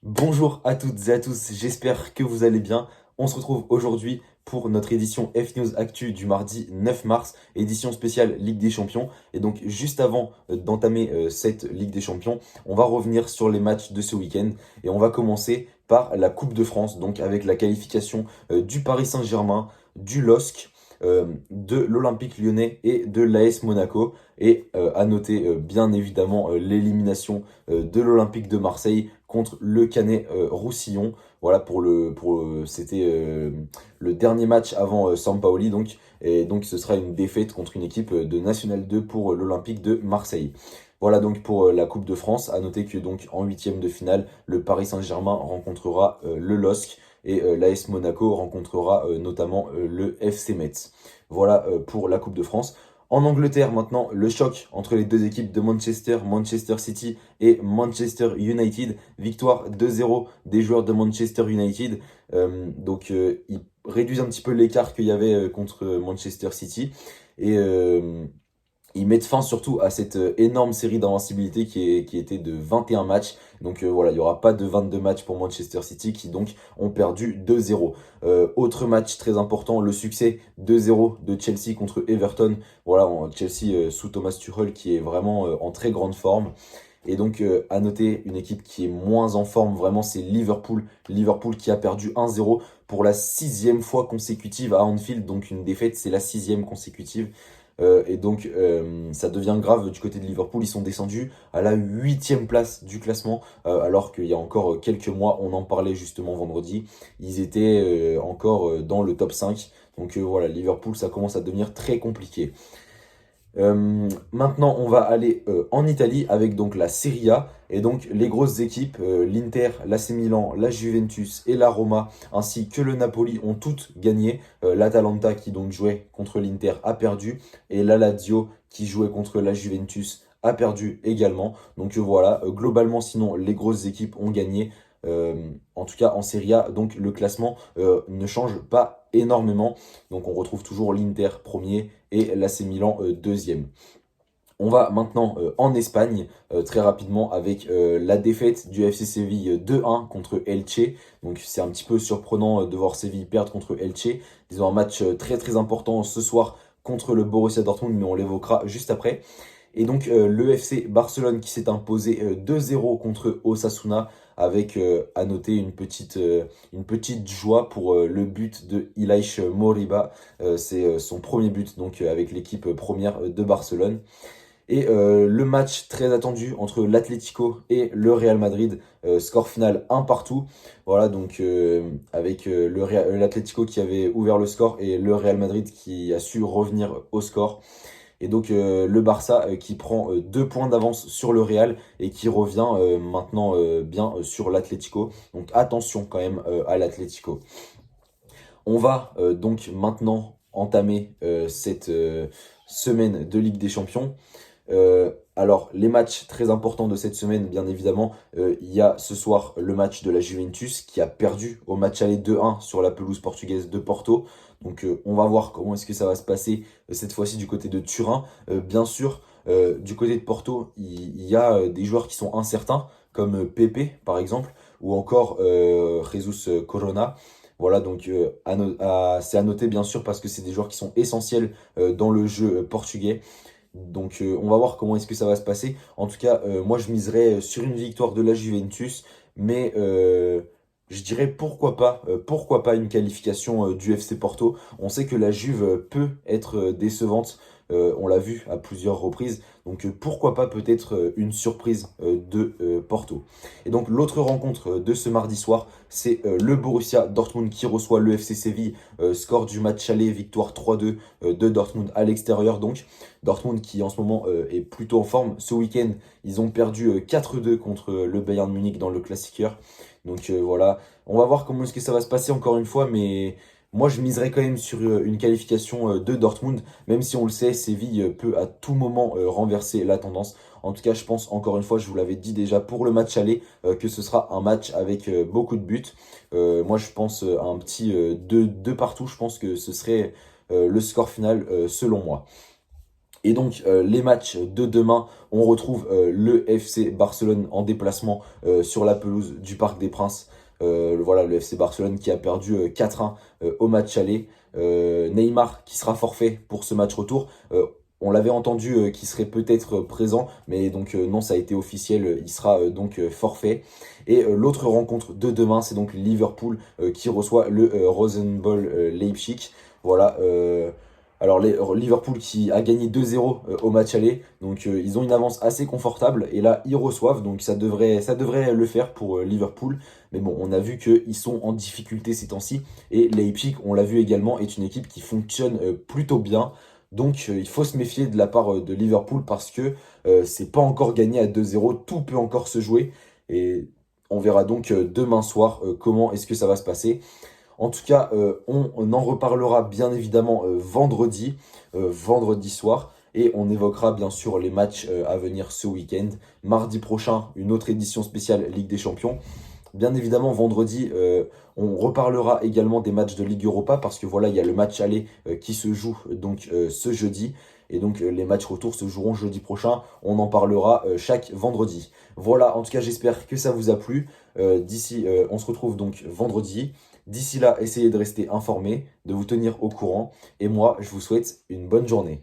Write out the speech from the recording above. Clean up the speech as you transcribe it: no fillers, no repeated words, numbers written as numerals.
Bonjour à toutes et à tous, j'espère que vous allez bien. On se retrouve aujourd'hui pour notre édition F-News Actu du mardi 9 mars, édition spéciale Ligue des Champions. Et donc juste avant d'entamer cette Ligue des Champions, on va revenir sur les matchs de ce week-end et on va commencer par la Coupe de France, donc avec la qualification du Paris Saint-Germain, du LOSC, de l'Olympique Lyonnais et de l'AS Monaco. Et à noter bien évidemment l'élimination de l'Olympique de Marseille contre le Canet Roussillon. Voilà c'était le dernier match avant Sampaoli donc et donc ce sera une défaite contre une équipe de National 2 pour l'Olympique de Marseille. Voilà donc pour la Coupe de France. À noter que donc en huitième de finale, le Paris Saint-Germain rencontrera le LOSC et l'AS Monaco rencontrera notamment le FC Metz. Voilà pour la Coupe de France. En Angleterre, maintenant, le choc entre les deux équipes de Manchester City et Manchester United. Victoire 2-0 des joueurs de Manchester United. Ils réduisent un petit peu l'écart qu'il y avait contre Manchester City. Et ils mettent fin surtout à cette énorme série d'invincibilité qui était de 21 matchs. Voilà, il n'y aura pas de 22 matchs pour Manchester City qui donc ont perdu 2-0. Autre match très important, le succès 2-0 de Chelsea contre Everton. Voilà, Chelsea sous Thomas Tuchel qui est vraiment en très grande forme. Et donc, à noter, une équipe qui est moins en forme, vraiment, c'est Liverpool. Liverpool qui a perdu 1-0 pour la sixième fois consécutive à Anfield. Donc, une défaite, c'est la sixième consécutive. Ça devient grave du côté de Liverpool. Ils sont descendus à la huitième place du classement, alors qu'il y a encore quelques mois, on en parlait justement vendredi, ils étaient encore dans le top 5. Voilà, Liverpool, ça commence à devenir très compliqué. Maintenant, on va aller en Italie avec donc la Serie A et donc les grosses équipes, l'Inter, l'AC Milan, la Juventus et la Roma, ainsi que le Napoli ont toutes gagné. L'Atalanta qui donc jouait contre l'Inter a perdu et la Lazio qui jouait contre la Juventus a perdu également. Voilà, globalement sinon les grosses équipes ont gagné. En tout cas en Serie A, donc le classement ne change pas énormément. Donc on retrouve toujours l'Inter premier et l'AC Milan deuxième. On va maintenant en Espagne très rapidement avec la défaite du FC Séville 2-1 contre Elche. Donc c'est un petit peu surprenant de voir Séville perdre contre Elche. Ils ont un match très très important ce soir contre le Borussia Dortmund, mais on l'évoquera juste après. Et donc le FC Barcelone qui s'est imposé 2-0 contre Osasuna avec à noter une petite joie pour le but de Ilaix Moriba. C'est son premier but donc avec l'équipe première de Barcelone. Et le match très attendu entre l'Atlético et le Real Madrid, score final un partout. Voilà, avec l'Atlético qui avait ouvert le score et le Real Madrid qui a su revenir au score. Et donc le Barça qui prend 2 points d'avance sur le Real et qui revient maintenant bien sur l'Atlético. Donc attention quand même à l'Atlético. On va donc maintenant entamer cette semaine de Ligue des Champions. Alors, les matchs très importants de cette semaine, bien évidemment, il y a ce soir le match de la Juventus qui a perdu au match aller 2-1 sur la pelouse portugaise de Porto. On va voir comment est-ce que ça va se passer cette fois-ci du côté de Turin. Bien sûr, du côté de Porto, il y a des joueurs qui sont incertains, comme Pepe, par exemple, ou encore Jesus Corona. Voilà, c'est à noter, bien sûr, parce que c'est des joueurs qui sont essentiels dans le jeu portugais. On va voir comment est-ce que ça va se passer. En tout cas, moi je miserais sur une victoire de la Juventus, mais je dirais pourquoi pas une qualification du FC Porto. On sait que la Juve peut être décevante, on l'a vu à plusieurs reprises. Pourquoi pas peut-être une surprise de Porto. Et donc l'autre rencontre de ce mardi soir, c'est le Borussia Dortmund qui reçoit le FC Séville. Score du match aller, victoire 3-2 de Dortmund à l'extérieur. Donc Dortmund qui en ce moment est plutôt en forme. Ce week-end, ils ont perdu 4-2 contre le Bayern Munich dans le Klassiker. Voilà, on va voir comment est-ce que ça va se passer encore une fois, mais moi je miserais quand même sur une qualification de Dortmund, même si on le sait, Séville peut à tout moment renverser la tendance. En tout cas, je pense encore une fois, je vous l'avais dit déjà pour le match aller, que ce sera un match avec beaucoup de buts. Moi je pense à un petit 2 partout, je pense que ce serait le score final selon moi. Et donc, les matchs de demain, on retrouve le FC Barcelone en déplacement sur la pelouse du Parc des Princes. Voilà, le FC Barcelone qui a perdu 4-1 au match aller. Neymar qui sera forfait pour ce match retour. On l'avait entendu qu'il serait peut-être présent, mais donc non, ça a été officiel, il sera donc forfait. Et l'autre rencontre de demain, c'est donc Liverpool qui reçoit le Rosenball Leipzig. Voilà. Alors Liverpool qui a gagné 2-0 au match aller, donc ils ont une avance assez confortable et là ils reçoivent, donc ça devrait le faire pour Liverpool. Mais bon, on a vu qu'ils sont en difficulté ces temps-ci et Leipzig, on l'a vu également, est une équipe qui fonctionne plutôt bien. Donc il faut se méfier de la part de Liverpool parce que c'est pas encore gagné à 2-0, tout peut encore se jouer et on verra donc demain soir comment est-ce que ça va se passer. En tout cas, on en reparlera bien évidemment vendredi soir. Et on évoquera bien sûr les matchs à venir ce week-end. Mardi prochain, une autre édition spéciale Ligue des Champions. Bien évidemment, vendredi, on reparlera également des matchs de Ligue Europa parce que voilà, il y a le match aller qui se joue donc ce jeudi. Et donc les matchs retour se joueront jeudi prochain. On en parlera chaque vendredi. Voilà, en tout cas, j'espère que ça vous a plu. D'ici, on se retrouve donc vendredi. D'ici là, essayez de rester informé, de vous tenir au courant. Et moi, je vous souhaite une bonne journée.